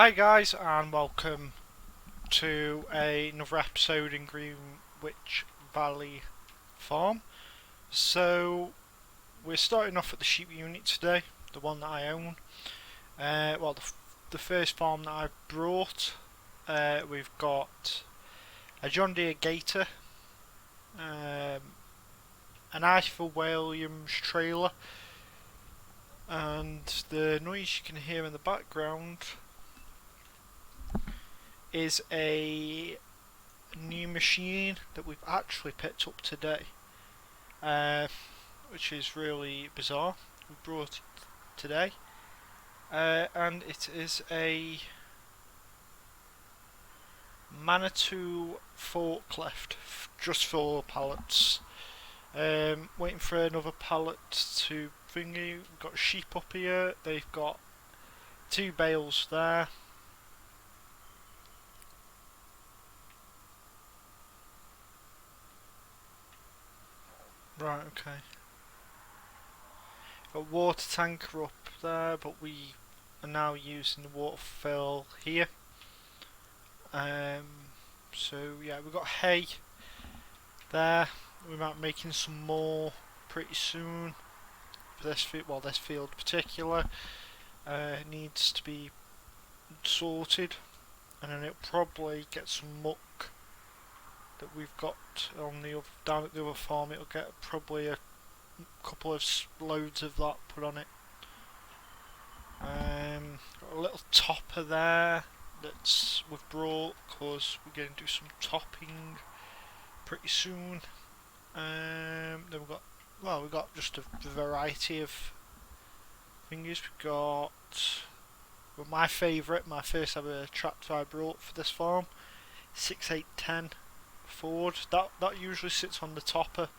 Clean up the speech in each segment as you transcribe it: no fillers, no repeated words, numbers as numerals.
Hi guys, and welcome to another episode in Greenwich Valley farm. So we're starting off at the sheep unit today, the one that I own. The first farm that I brought, we've got a John Deere Gator, an Arthur Williams trailer, and the noise you can hear in the background is a new machine that we've actually picked up today, which is really bizarre. We brought it today, and it is a Manitou forklift just for pallets. Waiting for another pallet to thingy. We've got sheep up here. They've got two bales there. Right, okay. Got water tanker up there, but we are now using the water fill here. So yeah, we've got hay there. We might be making some more pretty soon. For this field, this field in particular needs to be sorted, and then it'll probably get some muck that we've got on the down at the other farm. It'll get probably a couple of loads of that put on it. Got a little topper there that's we've brought because we're going to do some topping pretty soon. Then we've got just a variety of things. We've got my favourite, my first ever tractor I brought for this farm, 6810 Ford. That usually sits on the topper,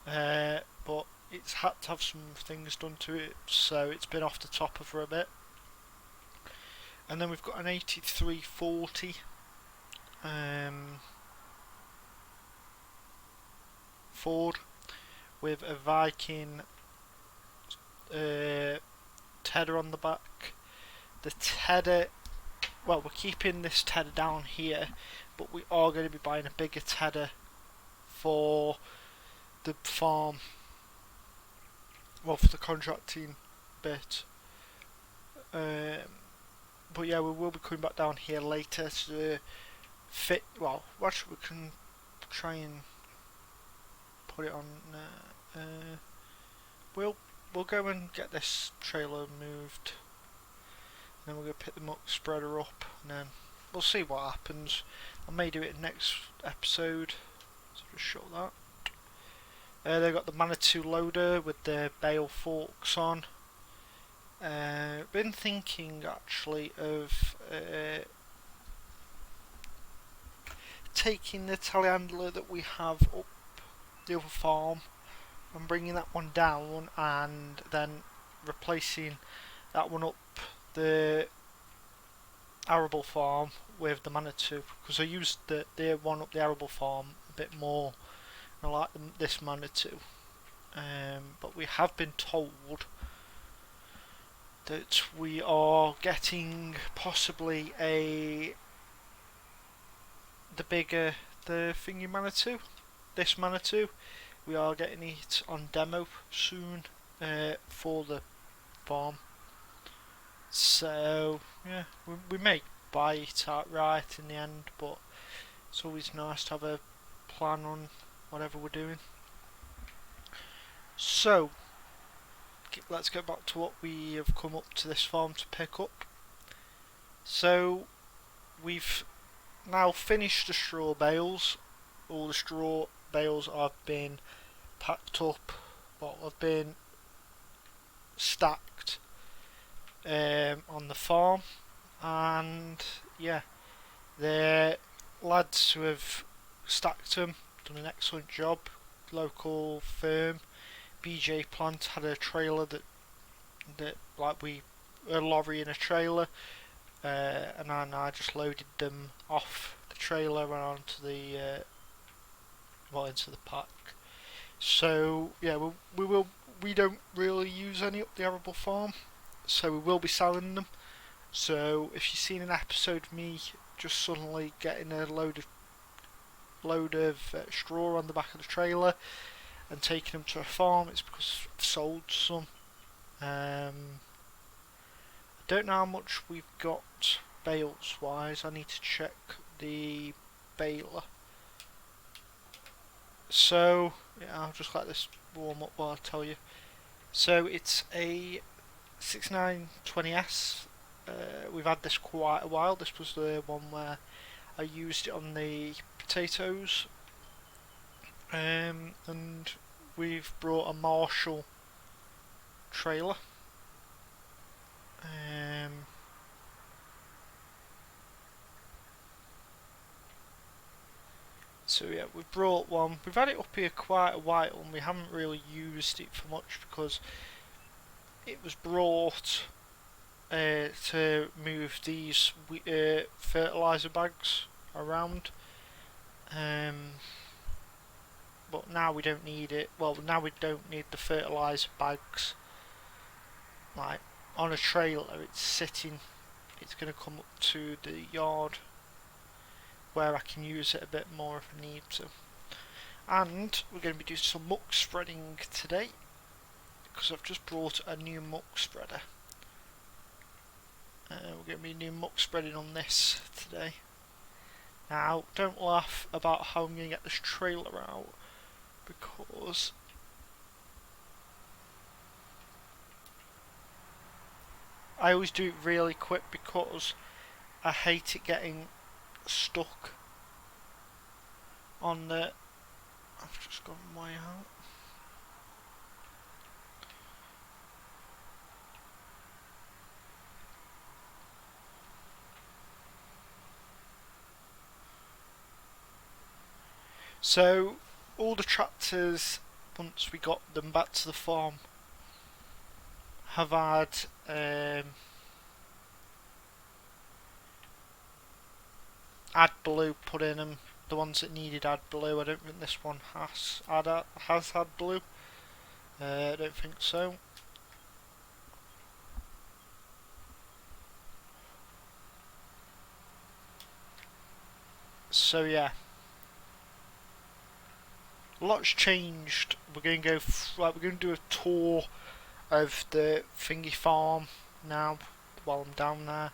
but it's had to have some things done to it, so it's been off the topper for a bit. And then we've got an 8340 Ford with a Viking tedder on the back. The tedder, we're keeping this tedder down here, but we are going to be buying a bigger tedder for the farm, for the contracting bit. But yeah, we will be coming back down here later to fit. Actually, we can try and put it on. We'll go and get this trailer moved. Then we're going to pick the muck spreader up, and then we'll see what happens. I may do it next episode, so just show that. They've got the Manitou loader with the bale forks on. Been thinking actually of taking the telehandler that we have up the other farm and bringing that one down, and then replacing that one up the arable farm with the Manitou, because I used the one up the arable farm a bit more. I like this Manitou, but we have been told that we are getting possibly the thingy Manitou. This Manitou, we are getting it on demo soon for the farm. So yeah, we may buy it outright in the end, but it's always nice to have a plan on whatever we're doing. So let's get back to what we have come up to this farm to pick up. So we've now finished the straw bales. All the straw bales have been packed up, have been stacked on the farm, and yeah, the lads who have stacked them done an excellent job. Local firm, BJ Plant, had a trailer a lorry and a trailer, and I just loaded them off the trailer and onto the into the pack. So yeah, we don't really use any up the arable farm, so we will be selling them. So if you've seen an episode of me just suddenly getting a load of straw on the back of the trailer and taking them to a farm, it's because I've sold some. I don't know how much we've got bales wise. I need to check the baler. So yeah, I'll just let this warm up while I tell you. So it's a 6920S. We've had this quite a while. This was the one where I used it on the potatoes, and we've brought a Marshall trailer. So yeah, we've brought one. We've had it up here quite a while, and we haven't really used it for much because it was brought to move these fertilizer bags around. But now we don't need it. Well, now we don't need the fertilizer bags. Like on a trailer, it's sitting. It's going to come up to the yard where I can use it a bit more if I need to. And we're going to be doing some muck spreading today because I've just brought a new muck spreader. We're going to be doing muck spreading on this today. Now, don't laugh about how I'm going to get this trailer out because I always do it really quick because I hate it getting stuck on the. I've just gone way out. So all the tractors, once we got them back to the farm, have had AdBlue put in them. The ones that needed AdBlue. I don't think this one has had blue. I don't think so. So yeah, a lot's changed. We're going to go. We're going to do a tour of the thingy farm now while I'm down there.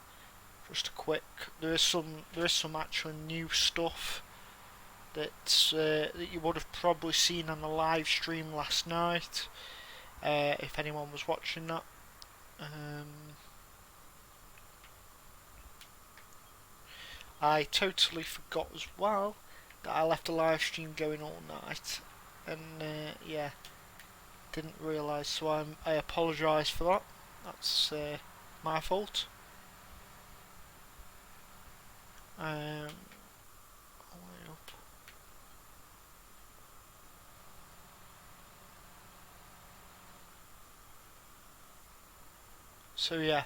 Just a quick. There is some actual new stuff that you would have probably seen on the live stream last night, if anyone was watching that. I totally forgot as well that I left the live stream going all night, and yeah, didn't realise. So I apologise for that. That's my fault. So yeah,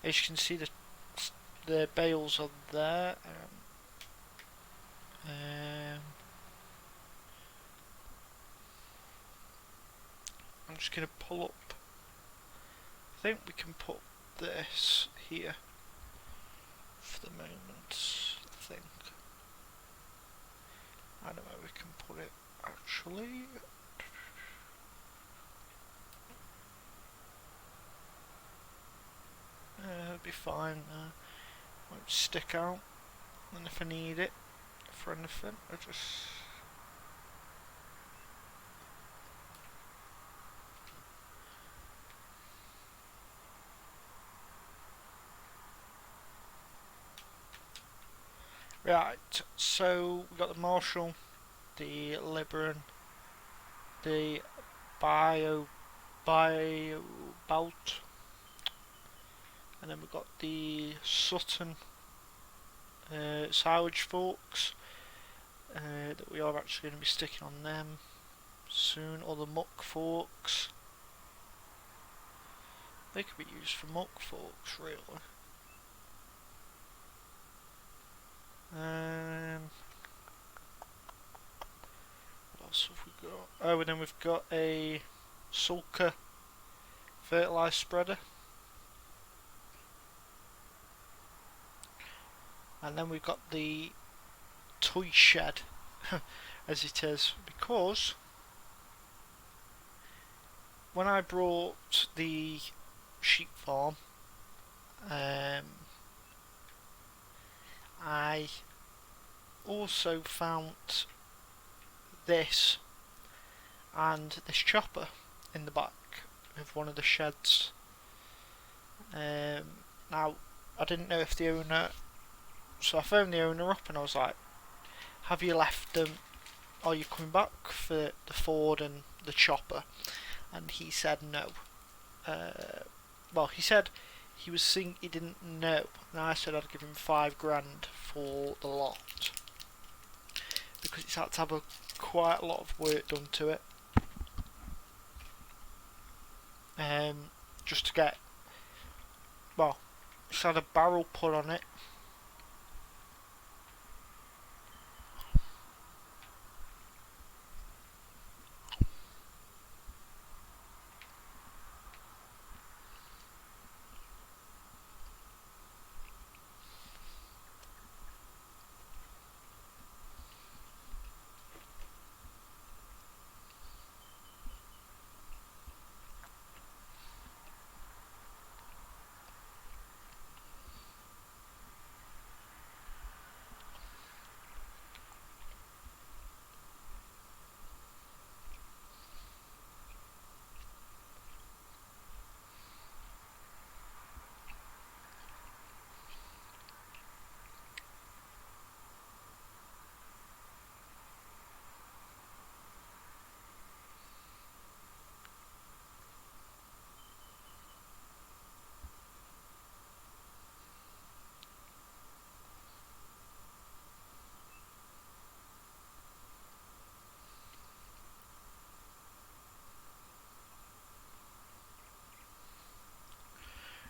as you can see, the bales are there. I'm just going to pull up. I think we can put this here for the moment. I think. I don't know where we can put it actually. It'll be fine. Won't stick out. And if I need it for anything, I just. Right, so we got the Marshall, the Liberan, the Bio Bout, and then we've got the Sutton silage forks that we are actually going to be sticking on them soon, or the muck forks. They could be used for muck forks, really. What else have we got? Oh, and then we've got a sulker fertiliser spreader. And then we've got the toy shed, as it is, because when I brought the sheep farm, I also found this and this chopper in the back of one of the sheds. Now, I didn't know if the owner, so I phoned the owner up and I was like, have you left them, are you coming back for the Ford and the chopper? And he said no. Well, he said he was saying he didn't know, and I said I'd give him £5,000 for the lot because it's had to have quite a lot of work done to it, just to get, well, it's had a barrel put on it.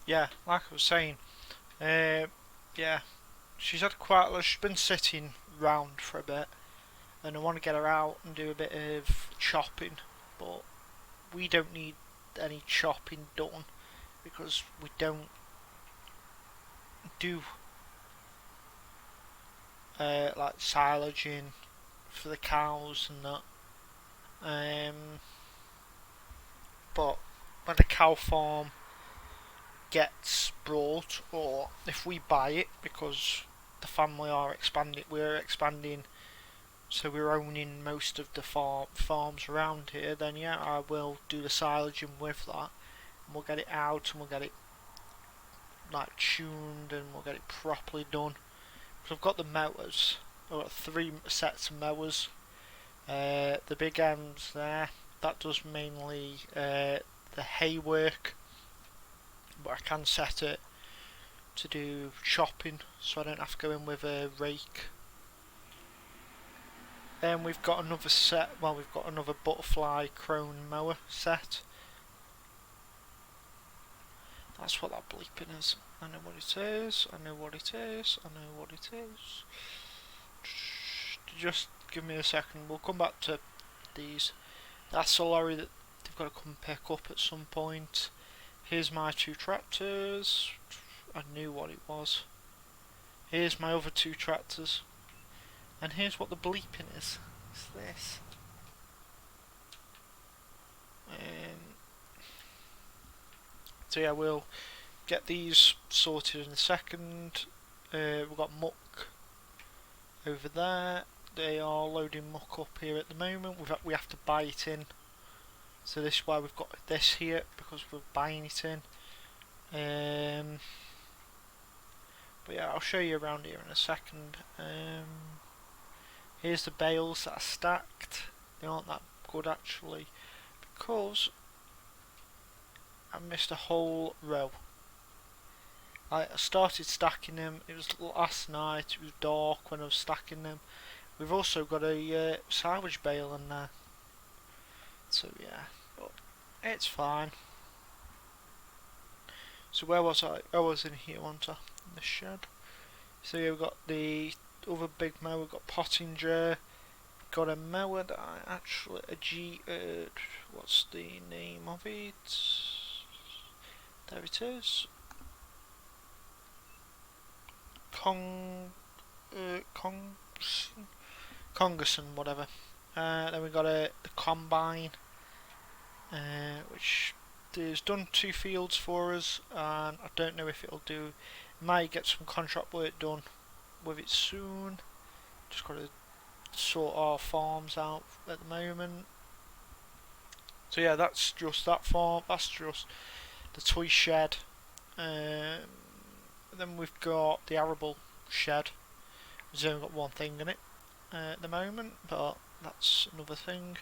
Yeah, like I was saying, yeah, she's had quite a lot, she's been sitting round for a bit, and I want to get her out and do a bit of chopping, but we don't need any chopping done because we don't do like silaging for the cows and that. But when a cow farm gets brought, or if we buy it because the family are expanding, we're expanding, so we're owning most of the farms around here, then yeah, I will do the silaging with that, and we'll get it out and we'll get it like tuned and we'll get it properly done. Because I've got the mowers, I've got 3 sets of mowers. The big ends there, that does mainly the hay work, but I can set it to do chopping so I don't have to go in with a rake. Then we've got another set, well, we've got another butterfly crone mower set. That's what that bleeping is. I know what it is, I know what it is, I know what it is. Just give me a second, we'll come back to these. That's a lorry that they've got to come pick up at some point. Here's my 2 tractors. I knew what it was. Here's my other 2 tractors. And here's what the bleeping is. It's this. So yeah, we'll get these sorted in a second. We've got muck over there. They are loading muck up here at the moment. We have to buy it in. So this is why we've got this here, because we're buying it in. But yeah, I'll show you around here in a second. Here's the bales that are stacked. They aren't that good actually, because I missed a whole row. I started stacking them, it was last night, it was dark when I was stacking them. We've also got a salvage bale in there. So yeah, but it's fine. So where was I? I was in here, wasn't I? In the shed. So yeah, we've got the other big mower, we've got Pottinger. Got a mower that I actually, what's the name of it? There it is. Congerson, whatever. Then we got the combine, which has done 2 fields for us, and I don't know if it'll do. Might get some contract work done with it soon. Just got to sort our farms out at the moment. So yeah, that's just that farm. That's just the toy shed. Then we've got the arable shed. It's only got one thing in it at the moment, but that's another thing.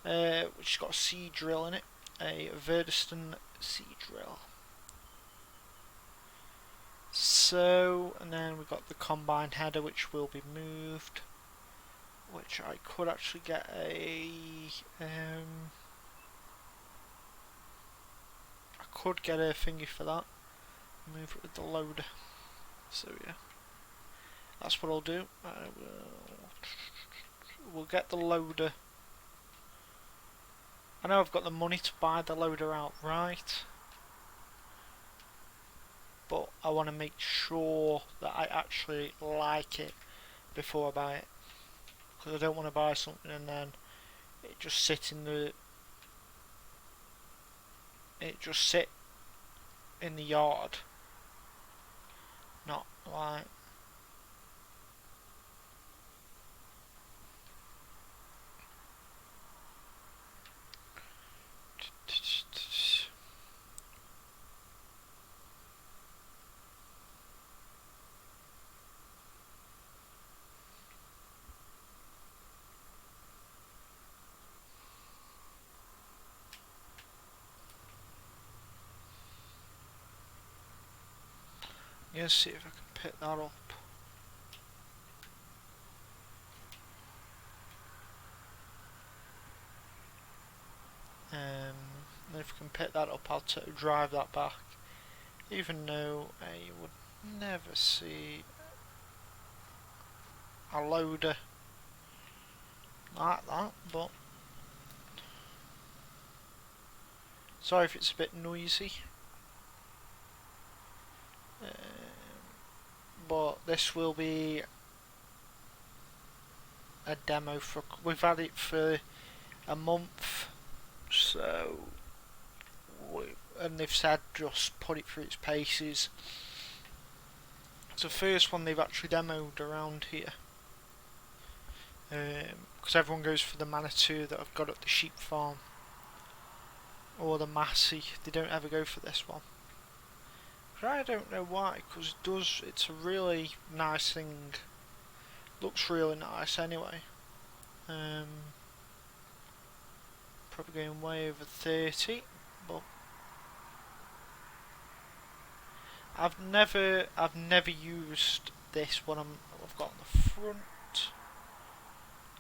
Which has got a seed drill in it, a Verdiston seed drill. So, and then we've got the combine header, which will be moved. Which I could actually get a. I could get a thingy for that. Move it with the loader. So yeah, that's what I'll do. We'll get the loader. I know I've got the money to buy the loader outright, but I want to make sure that I actually like it before I buy it, because I don't want to buy something and then it just sit in the yard, not like. Let's see if I can pick that up. And if I can pick that up, I'll drive that back. Even though I would never see a loader like that, but sorry if it's a bit noisy. But this will be a demo for. We've had it for a month, so and they've said just put it through its paces. It's the first one they've actually demoed around here, because everyone goes for the Manitou that I've got at the sheep farm or the Massey. They don't ever go for this one. I don't know why, because it's a really nice thing. Looks really nice anyway. Probably going way over 30, but I've never used this one I've got on the front,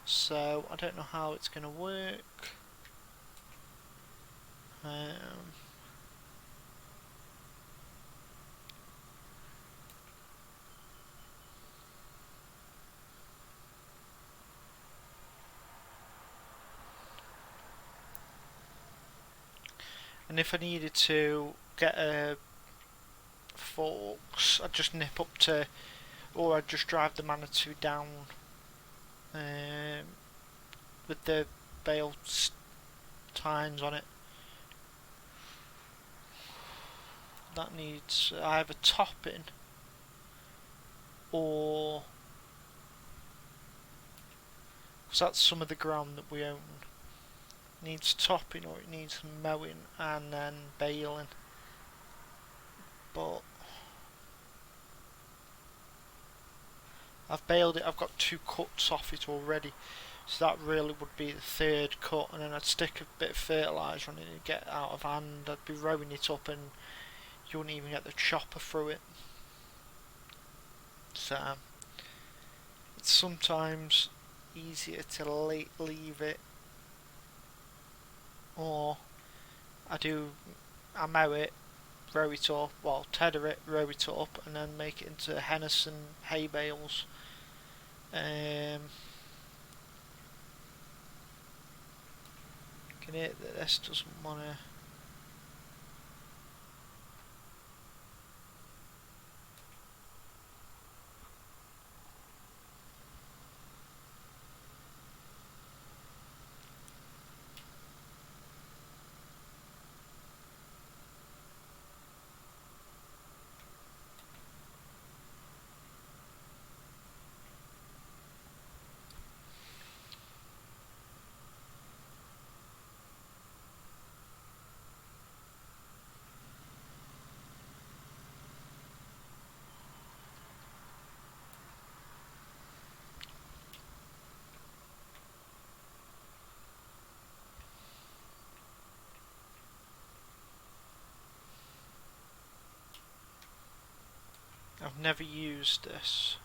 so I don't know how it's going to work. And if I needed to get a forks, I'd just nip up to, or I'd just drive the Manitou down with the bale tines on it. That needs either topping or, because that's some of the ground that we own. Needs topping or it needs mowing and then baling. But I've baled it, I've got 2 cuts off it already, so that really would be the 3rd cut, and then I'd stick a bit of fertiliser on it and get out of hand. I'd be rowing it up and you wouldn't even get the chopper through it. So it's sometimes easier to leave it, or I mow it, row it up, well, tether it, row it up, and then make it into Henderson hay bales. Can hear that this doesn't want to. I've never used this.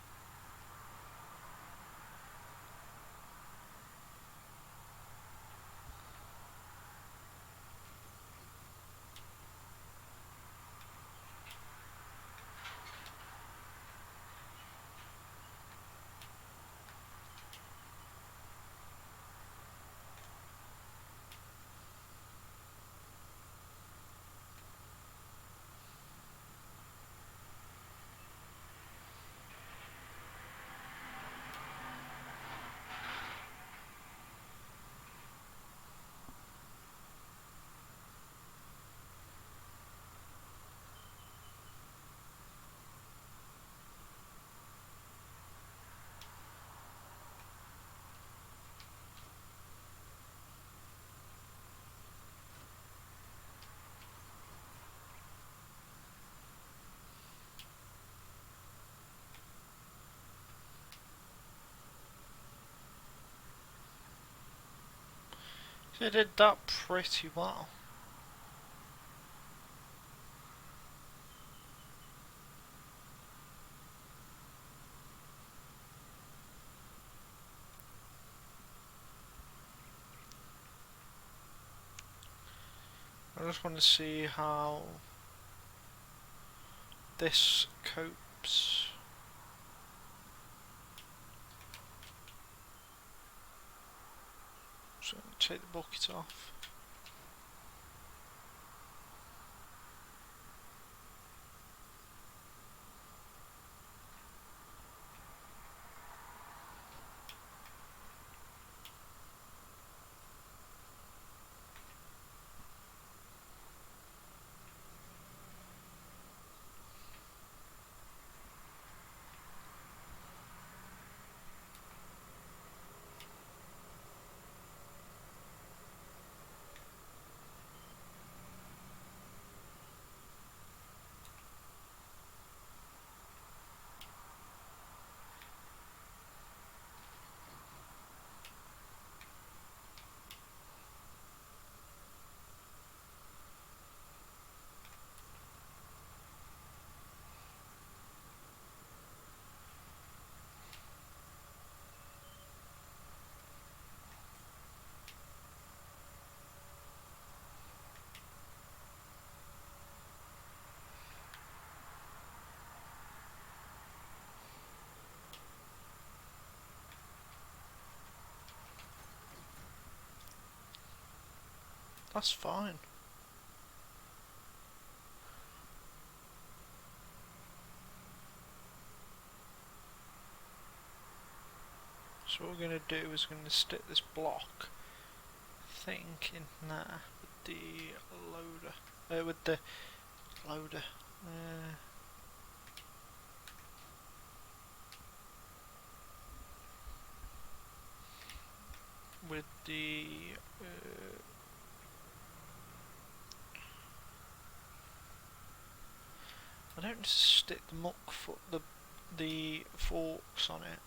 They did that pretty well. I just want to see how this copes. So take the bucket off. That's fine. So what we're going to do is we're going to stick this block, I think, in there with the loader. With the loader. With the I don't stick the muck foot the forks on it.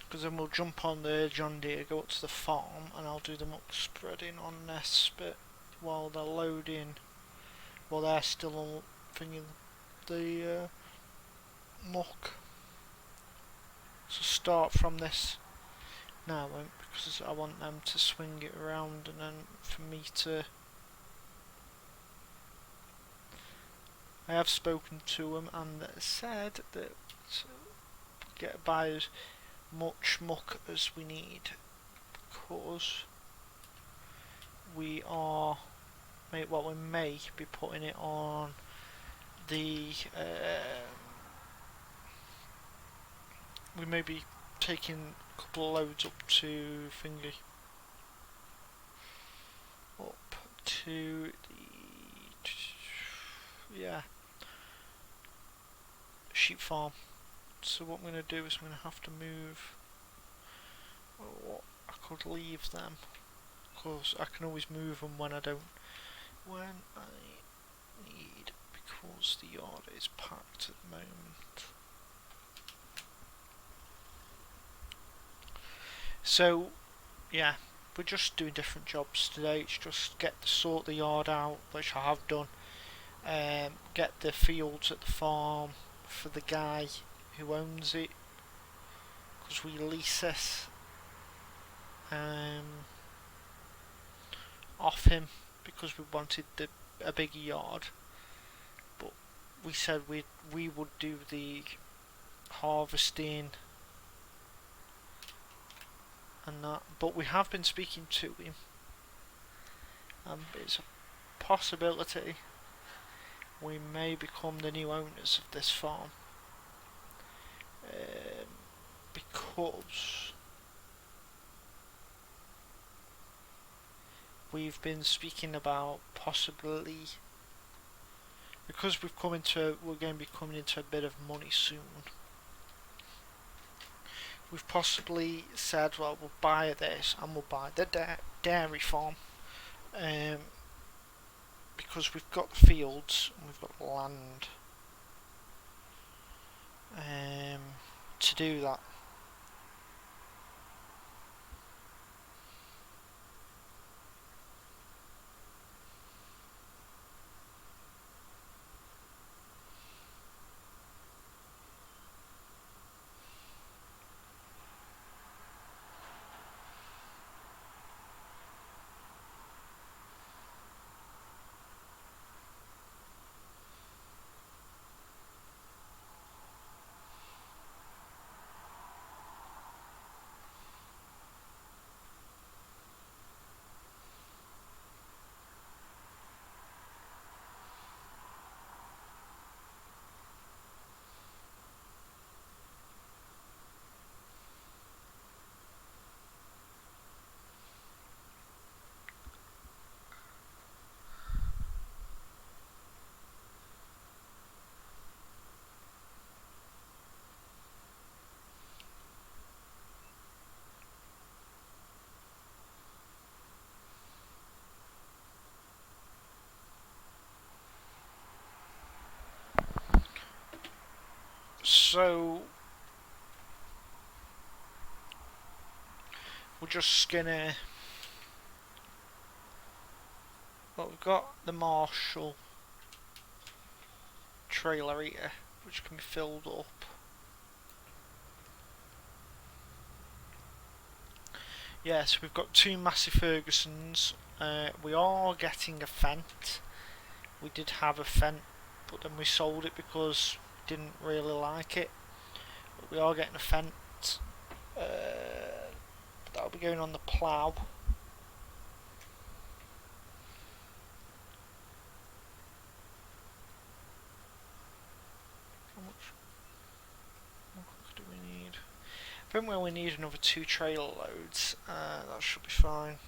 Because then we'll jump on the John Deere, go up to the farm, and I'll do the muck spreading on this bit while they're loading, while they're still thinking the muck. So start from this now, because I want them to swing it around, and then for me to. I have spoken to them and they said that get by as much muck as we need, because we may be putting it on the we may be taking a couple of loads up to Thingy, up to the sheep farm. So what I'm going to do is I'm going to have to move. Well, I could leave them, because I can always move them when I don't. When I because the yard is packed at the moment. So, yeah, we're just doing different jobs today. It's just get to sort the yard out, which I have done. Get the fields at the farm for the guy who owns it, because we lease it off him because we wanted a bigger yard. But we said we would do the harvesting and that. But we have been speaking to him, and it's a possibility we may become the new owners of this farm, because we've been speaking about possibly, because we're going to be coming into a bit of money soon. We've possibly said, well, we'll buy this and we'll buy the dairy farm, because we've got the fields and we've got the land to do that. So we're just gonna, well, we've got the Marshall trailer here, which can be filled up. Yes, we've got two Massey Fergusons. We are getting a Fent. We did have a Fent, but then we sold it because we didn't really like it. But we are getting a Fent. That'll be going on the plough. How much do we need? I think we only need another 2 trailer loads. That should be fine.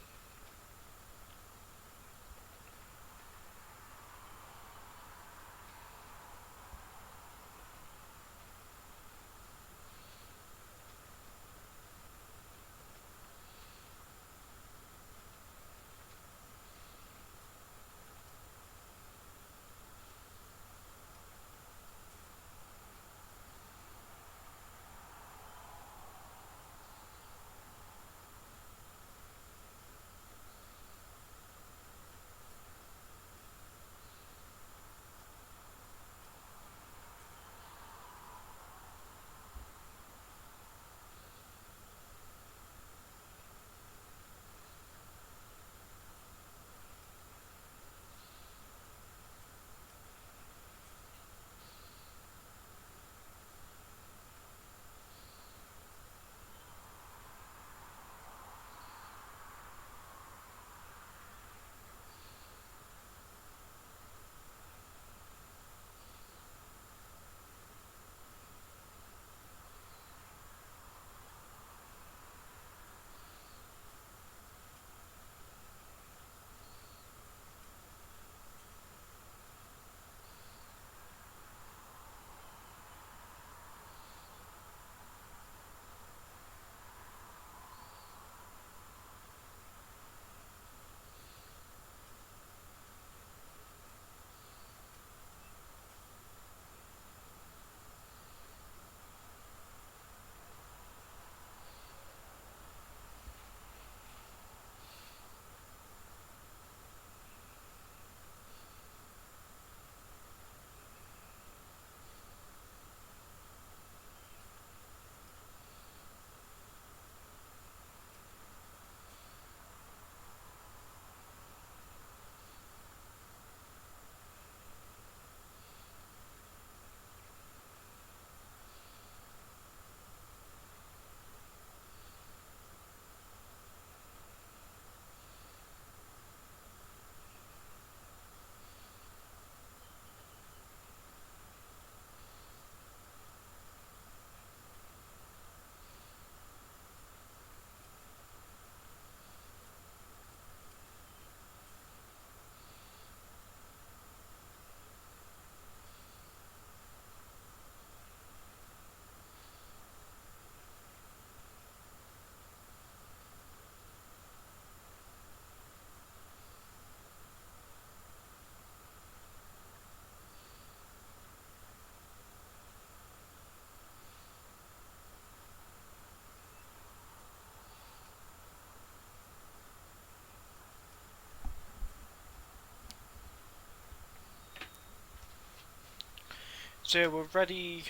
So yeah, we're ready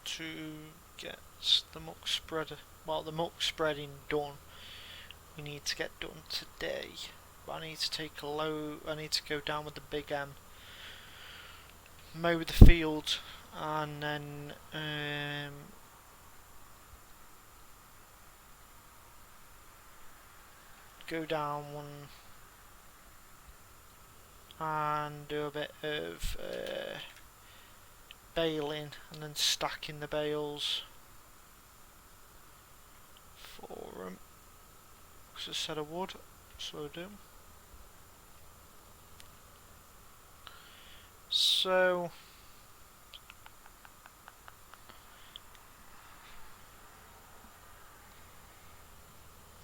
to get the muck spreader. Well, the muck spreading done. We need to get done today. But I need to take a load. I need to go down with the big M, mow the field, and then go down and do a bit of baling and then stacking the bales for them. Because I said I would, so I do. So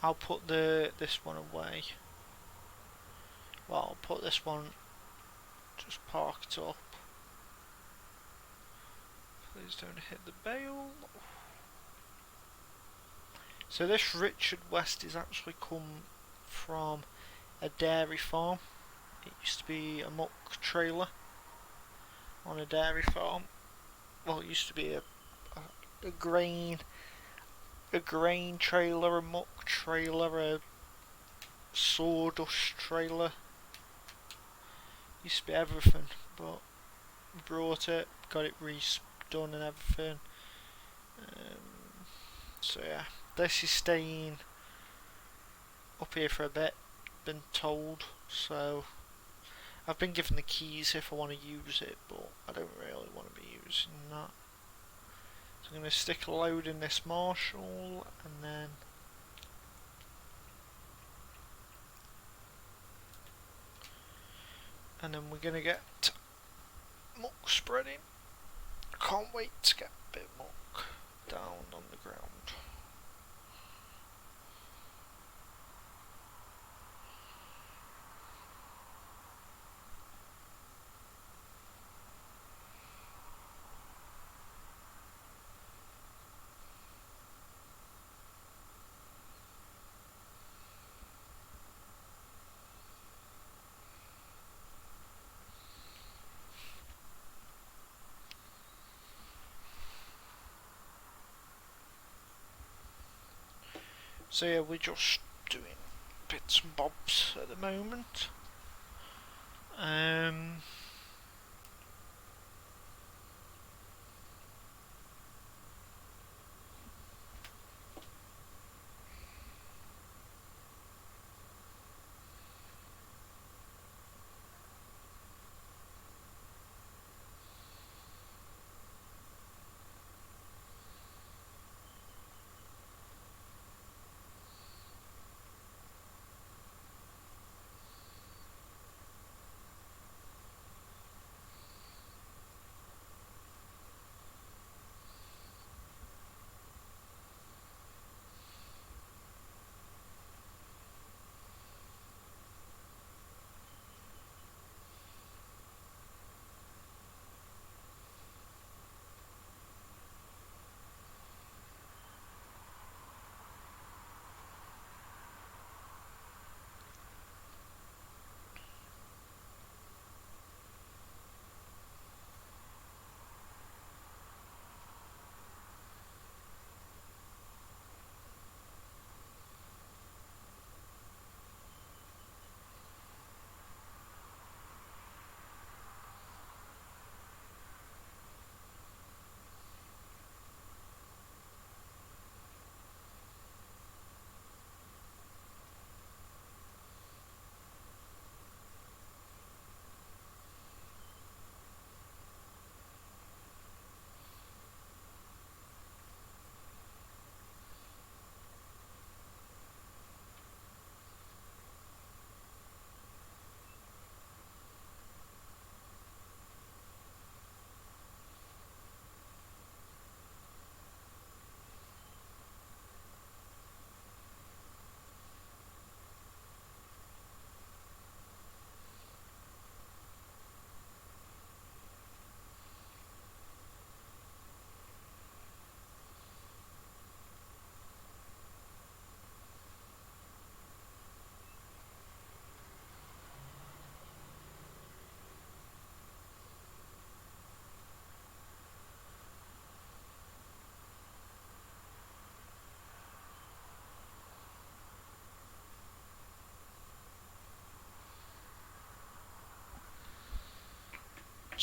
I'll put this one away. Well, I'll put this one just parked up. Please don't hit the bale. So this Richard West is actually come from a dairy farm. It used to be a muck trailer on a dairy farm. Well, it used to be a grain trailer, a muck trailer, a sawdust trailer. Used to be everything, but brought it, got it redone and everything. So yeah, this is staying up here for a bit, been told, so I've been given the keys if I want to use it, but I don't really want to be using that. So I'm going to stick a load in this Marshall, and then we're going to get muck spreading. I can't wait to get a bit of muck down on the ground. So yeah, we're just doing bits and bobs at the moment.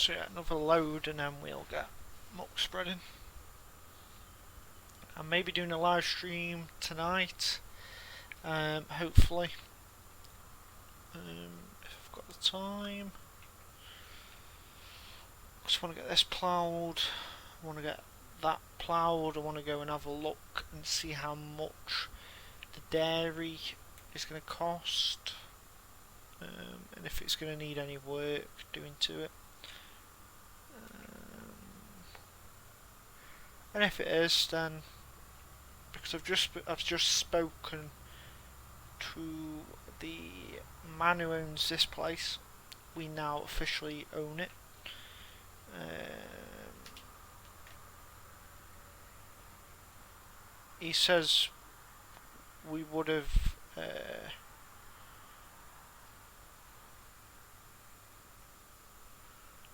So yeah, another load and then we'll get muck spreading. I'm maybe doing a live stream tonight, hopefully, if I've got the time. I just want to get this ploughed, I want to get that ploughed, I want to go and have a look and see how much the dairy is going to cost, and if it's going to need any work doing to it. And if it is, then because I've just spoken to the man who owns this place, we now officially own it. He says we would have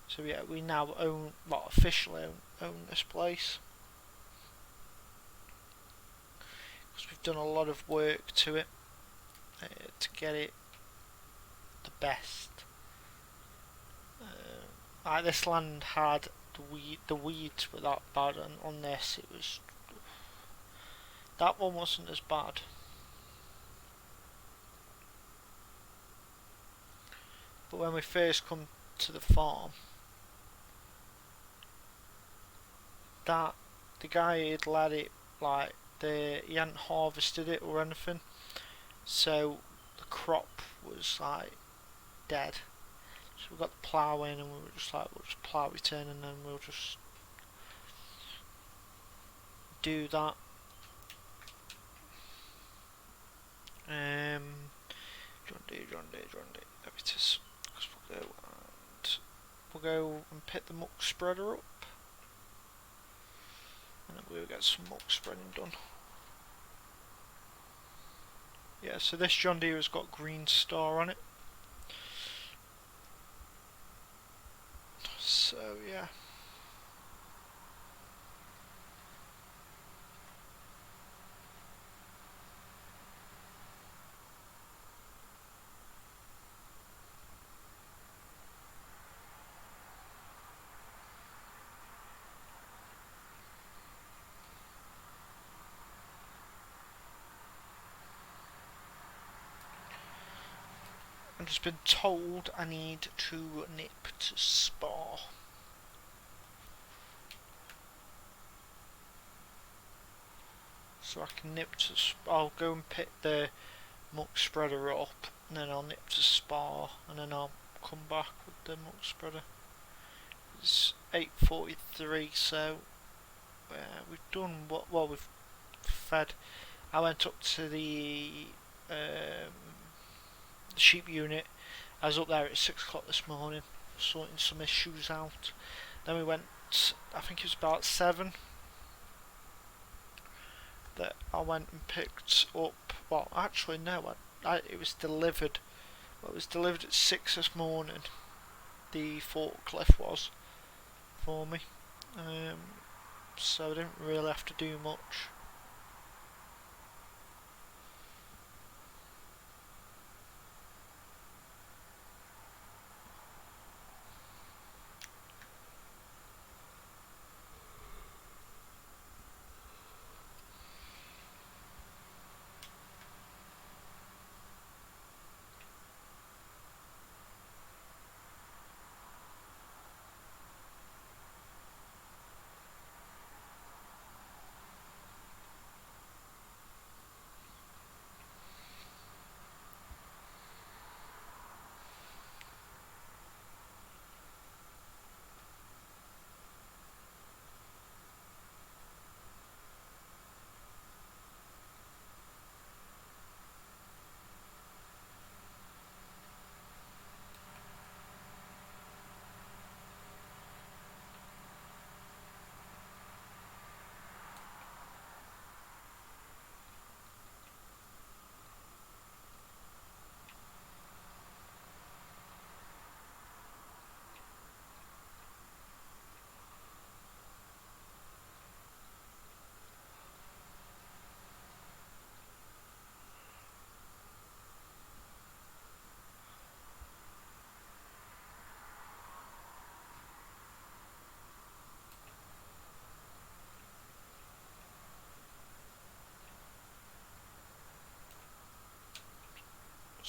so yeah, we now own, well, officially own this place, because we've done a lot of work to it to get it the best. Like this land had the weeds were that bad, and on this it was, that one wasn't as bad. But when we first come to the farm, that the guy had let it, like, he hadn't harvested it or anything, so the crop was like dead. So we got the plough in and we were just like, we'll just plough it in and then we'll just do that. John Deere, there it is. We'll go and pick the muck spreader up, and then we'll get some muck spreading done. Yeah, so this John Deere has got green star on it. So yeah. I've just been told I need to nip to Spa. So I can nip to Spa. I'll go and pick the muck spreader up, and then I'll nip to Spa, and then I'll come back with the muck spreader. It's 8:43, so we've done what? Well, we've fed. I went up to the sheep unit. I was up there at 6 o'clock this morning, sorting some issues out. Then we went, I think it was about 7, that I went and picked up, well actually no, it was delivered. Well, it was delivered at 6 this morning, the forklift was, for me. So I didn't really have to do much.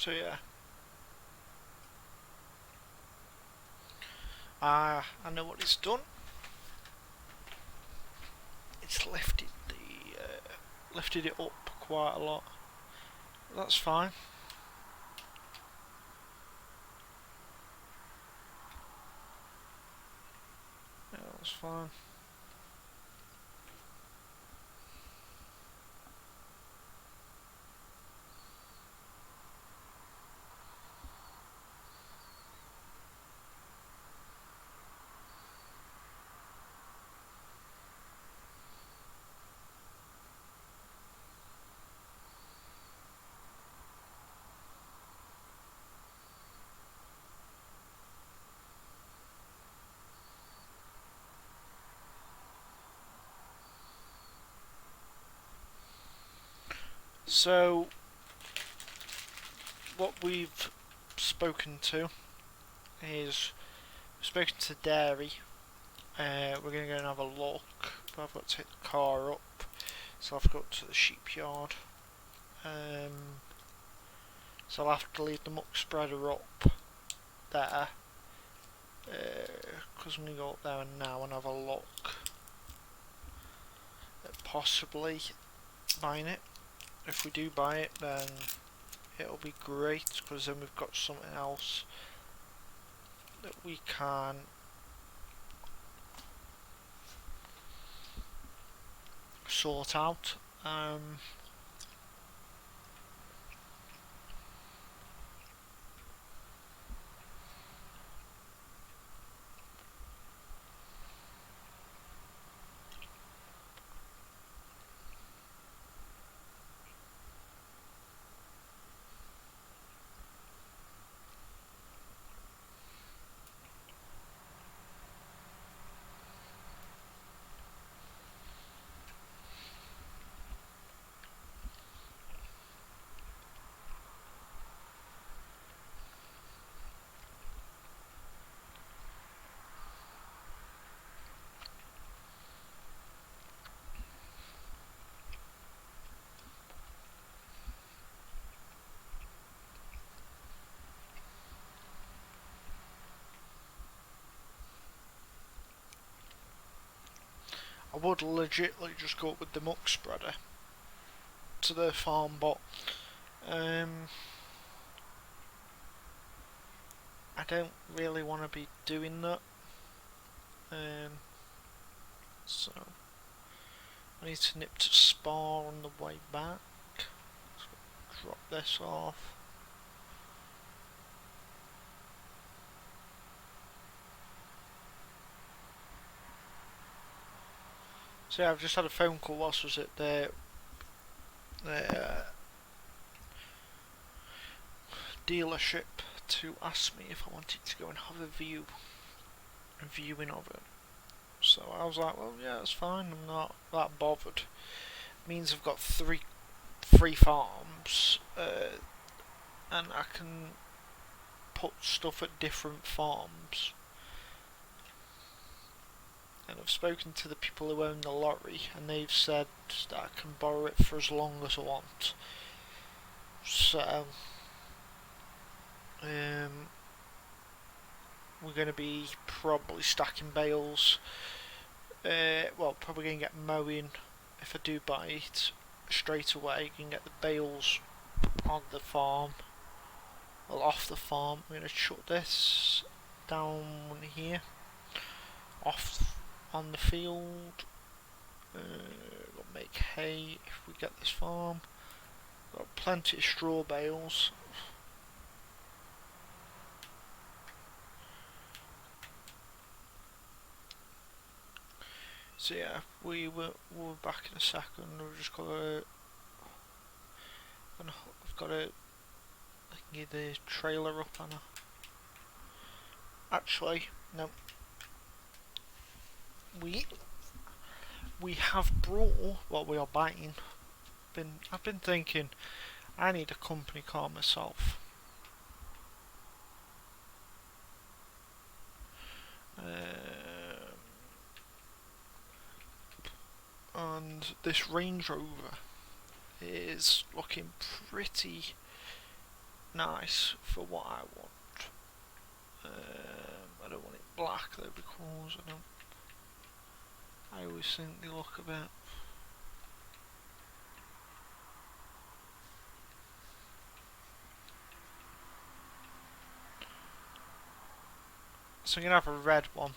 So yeah. I know what it's done. It's lifted it up quite a lot. That's fine. Yeah, that's fine. So what we've spoken to is we've spoken to Dairy. We're going to go and have a look, but I've got to take the car up, so I've got to the sheep yard. So I'll have to leave the muck spreader up there, because I'm going to go up there now and have a look at possibly buying it. If we do buy it, then it'll be great, because then we've got something else that we can sort out. I would legitly just go up with the muck spreader to the farm, but I don't really want to be doing that. So I need to nip to Spa on the way back. So drop this off. So yeah, I've just had a phone call whilst I was at the dealership to ask me if I wanted to go and have a viewing of it. So I was like, well, yeah, it's fine. I'm not that bothered. It means I've got three farms, and I can put stuff at different farms. And I've spoken to the people who own the lorry, and they've said that I can borrow it for as long as I want. So, we're going to be probably stacking bales. Well, probably going to get mowing if I do buy it straight away. You can get the bales on the farm, well, off the farm. I'm going to shut this down here, off on the field. We'll make hay if we get this farm. Got plenty of straw bales. So yeah, we'll be back in a second. We've just got to. I've got to. I can get the trailer up on her. Actually, no. We have brought what we are buying. I've been thinking, I need a company car myself. And this Range Rover is looking pretty nice for what I want. I don't want it black though, because I always think they look a bit. So I'm gonna have a red one.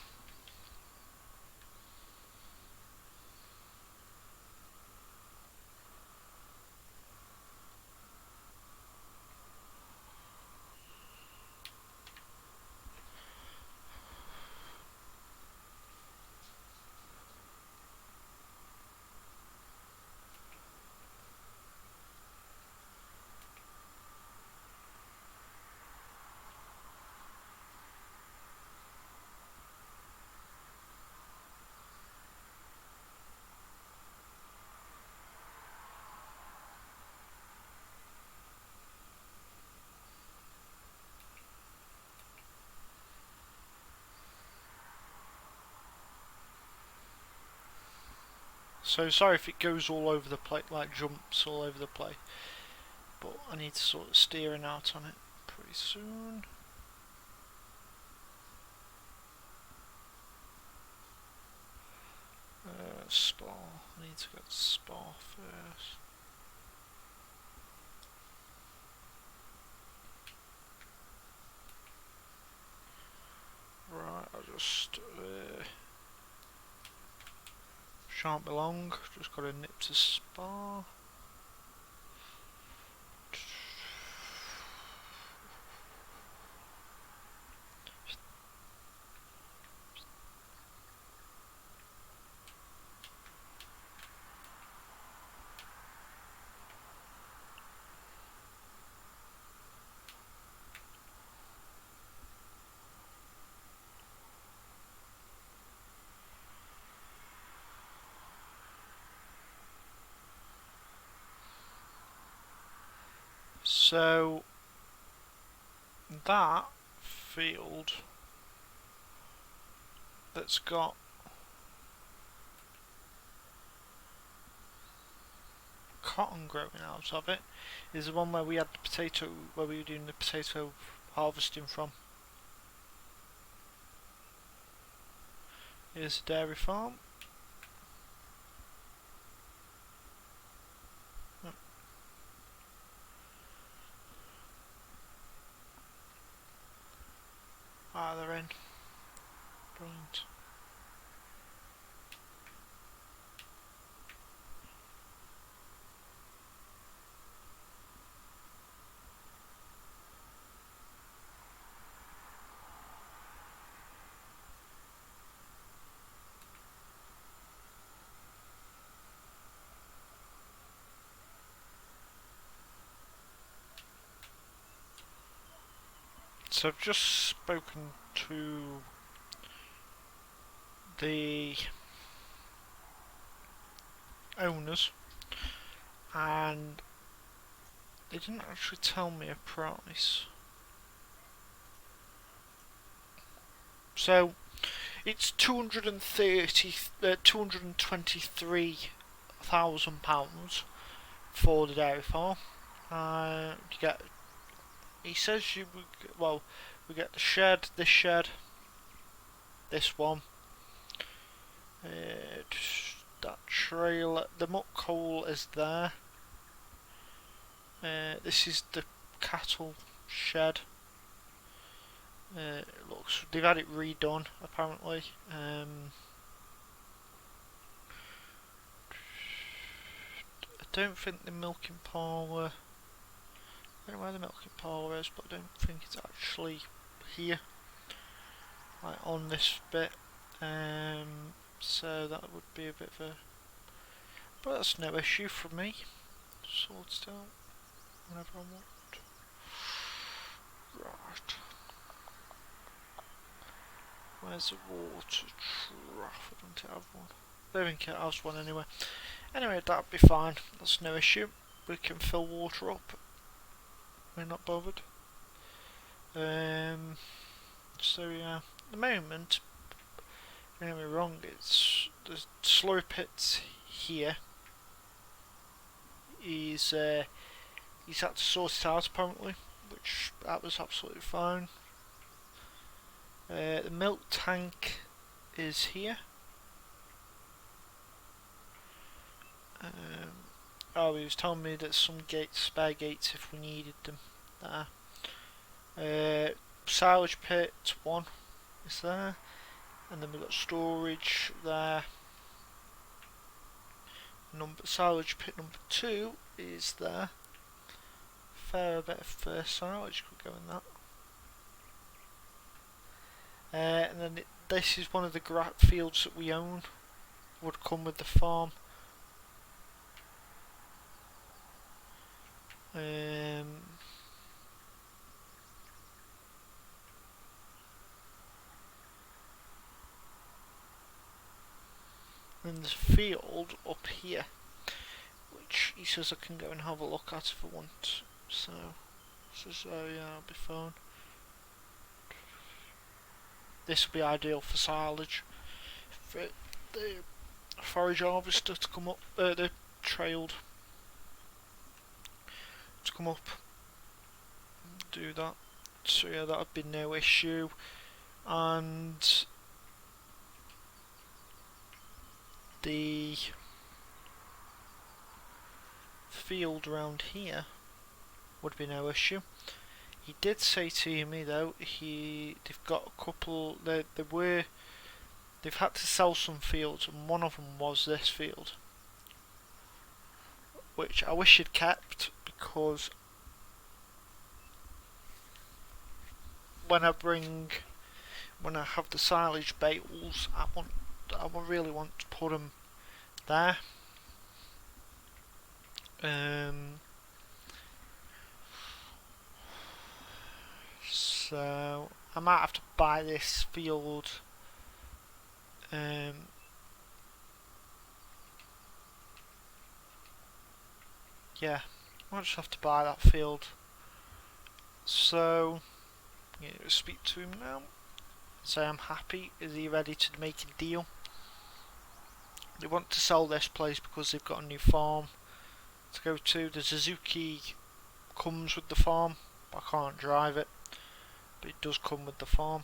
So sorry if it goes all over the place, like jumps all over the place, but I need to sort of steering out on it pretty soon. Spa. I need to get spa first. Right, I just shan't be long. Just got to nip to spa. So that field that's got cotton growing out of it is the one where we had the potato, where we were doing the potato harvesting from. Here's the dairy farm. Ah, they're in. Brilliant. So I've just spoken to the owners, and they didn't actually tell me a price. So it's £223,000 for the dairy farm. You get. He says you well, we get the shed, this one, that trailer, the muck hole is there. This is the cattle shed. It looks, they've had it redone apparently. I don't think the milking parlour. I don't know where the milking parlour is, but I don't think it's actually here, like on this bit. So that would be a bit of a, but that's no issue for me. Sort it out whenever I want. Right. Where's the water trough? I don't have one. I don't think it has one anyway. Anyway, that'd be fine. That's no issue. We can fill water up. We're not bothered. So yeah, at the moment, don't get me wrong, it's the slow pits here. He's had to sort it out apparently. which that was absolutely fine. The milk tank is here. Oh, he was telling me that some gates, spare gates if we needed them. There. Silage pit 1 is there. And then we've got storage there. Silage pit number 2 is there. Fair bit of silage could go in that. And then this is one of the fields that we own. Would come with the farm. And there's a field up here, which he says I can go and have a look at if I want. So, says, oh yeah, I'll be fine. This will be ideal for silage. For the forage harvester to come up, the trailed to come up and do that. So yeah, that would be no issue. And the field around here would be no issue. He did say to me though, they've got a couple. They've had to sell some fields, and one of them was this field, which I wish he'd kept, because when I have the silage bales, I really want to put them there. So I might have to buy this field. Yeah, I might just have to buy that field. So yeah, speak to him now. Say I'm happy. Is he ready to make a deal? They want to sell this place because they've got a new farm to go to. The Suzuki comes with the farm, but I can't drive it. But it does come with the farm.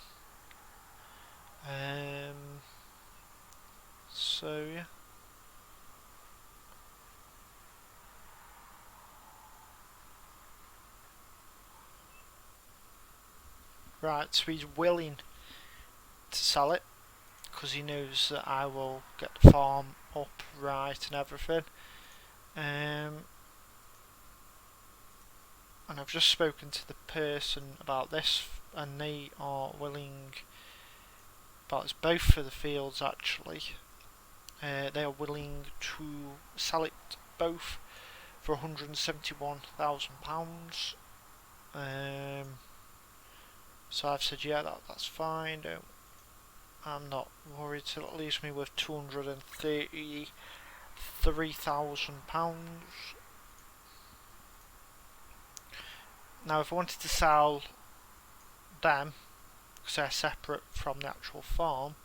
So yeah. Right, so he's willing to sell it because he knows that I will get the farm up right and everything. And I've just spoken to the person about this, and they are willing. But it's both for the fields actually. They are willing to sell it both for £171,000. So I've said yeah, that's fine. I'm not worried. So that leaves me with £233,000. Now, if I wanted to sell them, because they're separate from the actual farm,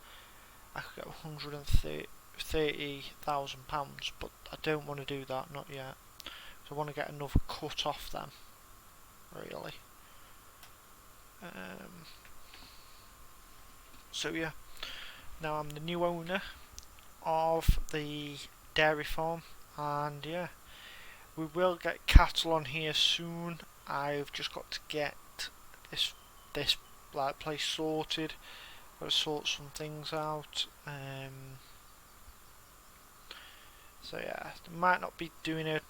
I could get £130,000, but I don't want to do that, not yet. So I want to get another cut off them, really. So yeah, now I'm the new owner of the dairy farm, and yeah, we will get cattle on here soon. I've just got to get this place sorted. Got to sort some things out. So yeah, might not be doing a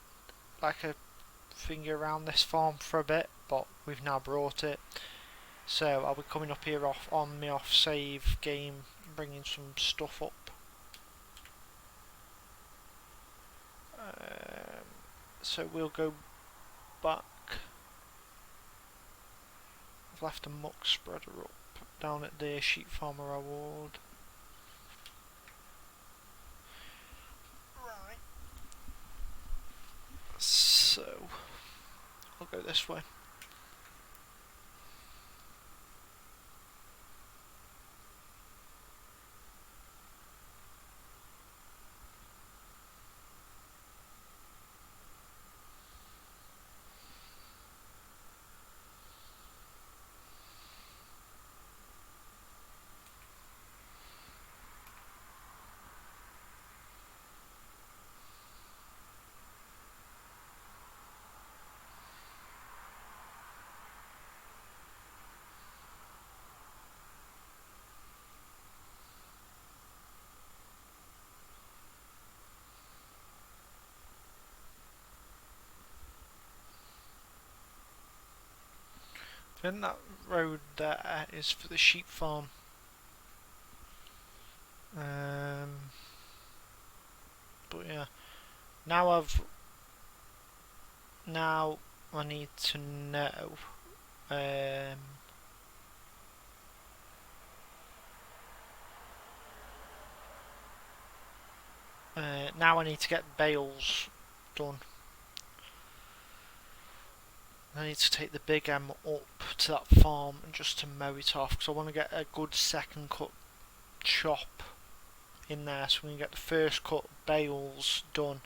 thing around this farm for a bit, but we've now brought it. So I'll be coming up here on my off save game, bringing some stuff up. So we'll go back. I've left a muck spreader up down at the sheep farmer award. Right. So I'll go this way. And that road there is for the sheep farm. But yeah, now I need to know. Now I need to get bales done. I need to take the big M up to that farm and just to mow it off because I want to get a good second cut chop in there so we can get the first cut bales done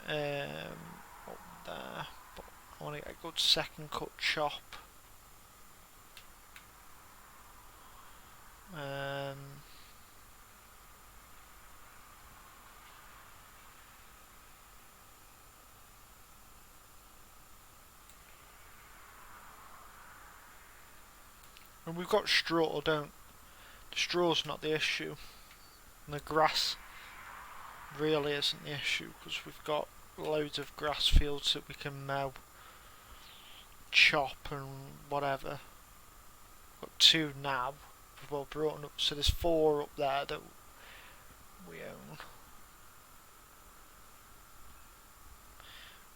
up there. But I want to get a good second cut chop. And we've got straw, don't. The straw's not the issue. And the grass really isn't the issue because we've got loads of grass fields that we can mow, chop and whatever. We've got 2 now. We've all brought up, so there's 4 up there that we own.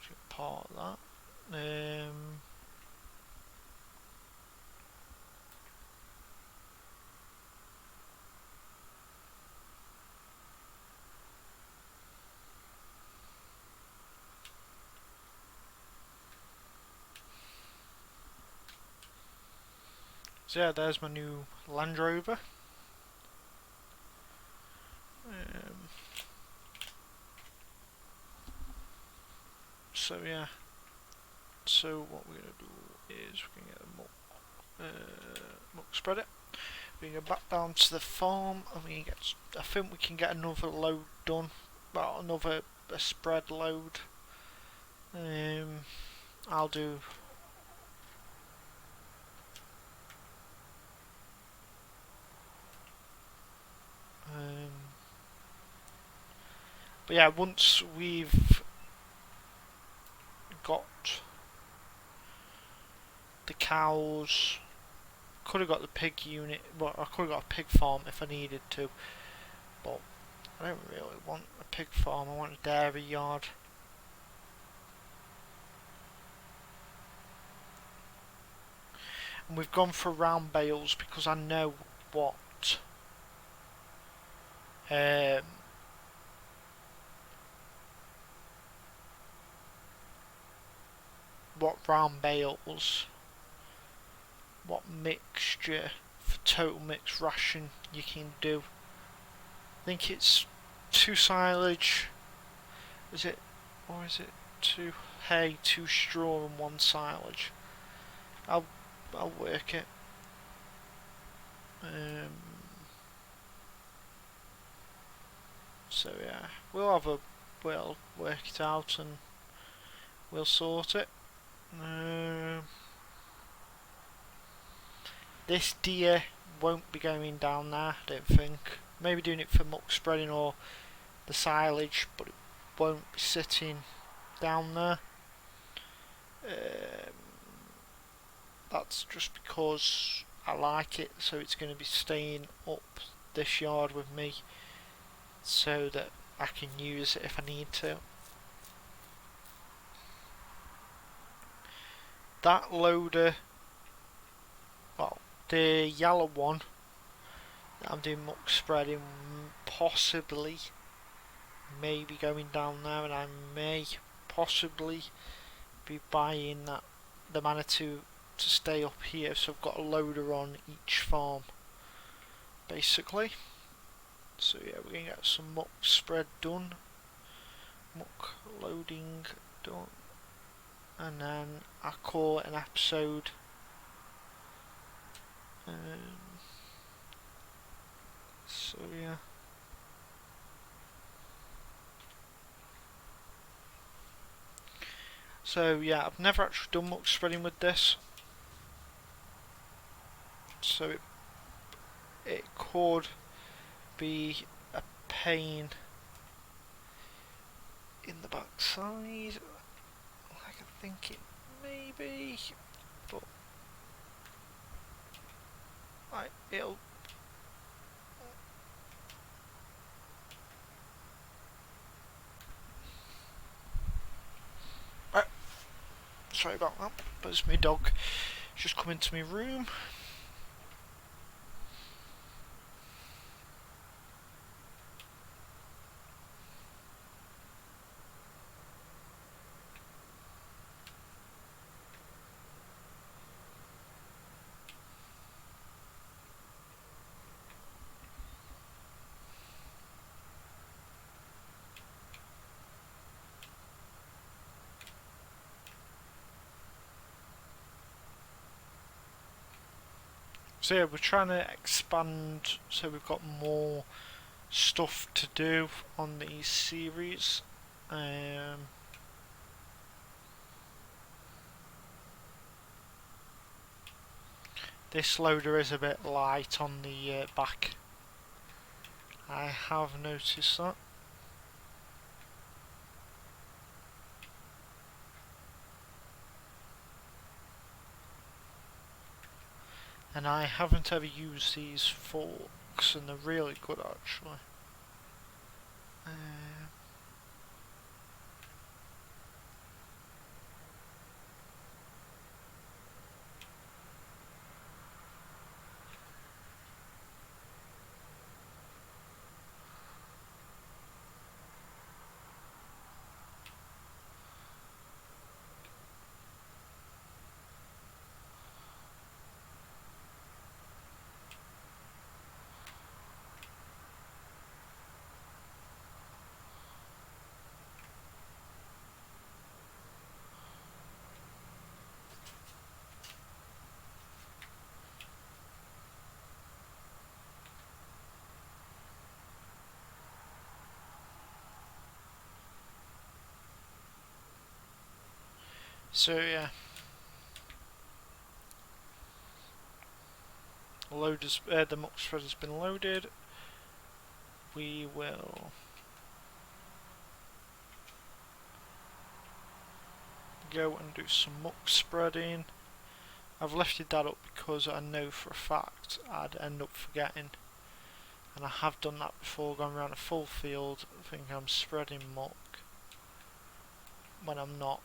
Just part of that. So yeah, there's my new Land Rover. So yeah, so what we're gonna do is we're gonna get a muck spreader. We can go back down to the farm and we can get. I think we can get another load done. Well, another spread load. I'll do. But yeah, once we've got the cows, could have got the pig unit. Well, I could have got a pig farm if I needed to, but I don't really want a pig farm. I want a dairy yard. And we've gone for round bales because I know what round bales, what mixture for total mixed ration you can do. I think it's 2 silage, is it, or is it 2 hay, 2 straw and 1 silage? I'll work it. So yeah, we'll work it out and we'll sort it. This deer won't be going down there, I don't think. Maybe doing it for muck spreading or the silage, but it won't be sitting down there. That's just because I like it, so it's going to be staying up this yard with me so that I can use it if I need to. That loader, well, the yellow one that I'm doing muck spreading, possibly maybe going down there, and I may possibly be buying the Manitou to stay up here, so I've got a loader on each farm basically. So yeah, we're going to get some muck spread done, muck loading done, and then I'll call it an episode. So yeah. So yeah, I've never actually done muck spreading with this, so it could be a pain in the backside. I think it may be. it'll. Sorry about that, but it's my dog. Just come into my room. So yeah, we're trying to expand so we've got more stuff to do on these series. This loader is a bit light on the back. I have noticed that. And I haven't ever used these forks, and they're really good actually. So yeah, the muck spread has been loaded. We will go and do some muck spreading. I've lifted that up because I know for a fact I'd end up forgetting, and I have done that before, gone around a full field thinking I'm spreading muck when I'm not.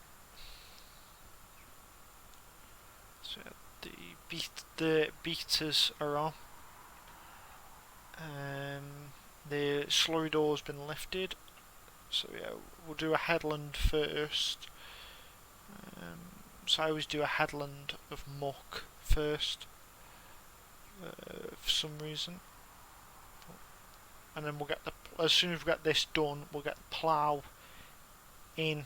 So the beaters are on. The slurry door's been lifted. So yeah, we'll do a headland first. So I always do a headland of muck first, for some reason. And then we'll get as soon as we get this done, we'll get the plough in,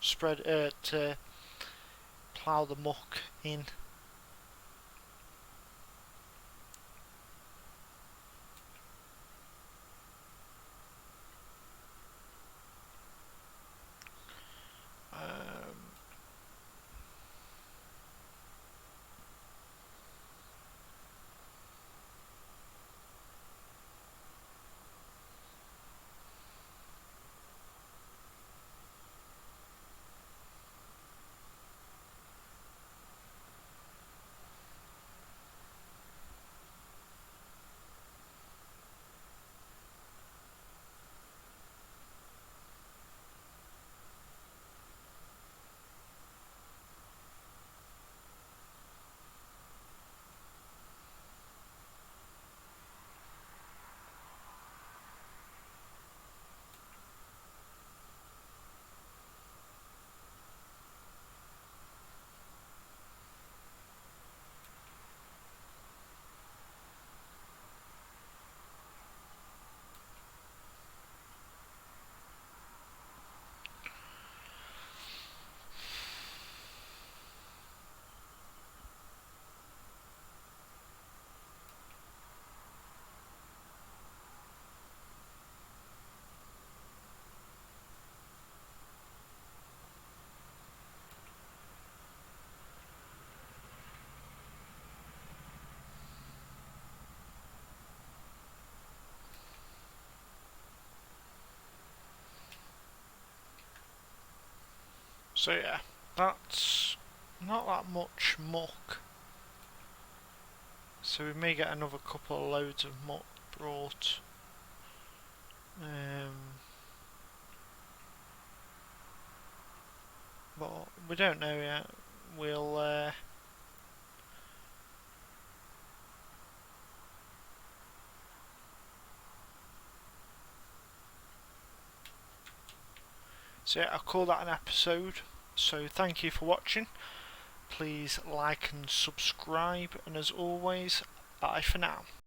to plough the muck in. So yeah, that's not that much muck. So we may get another couple of loads of muck brought. But we don't know yet. We'll so yeah, I'll call that an episode. So thank you for watching. Please like and subscribe, and as always, bye for now.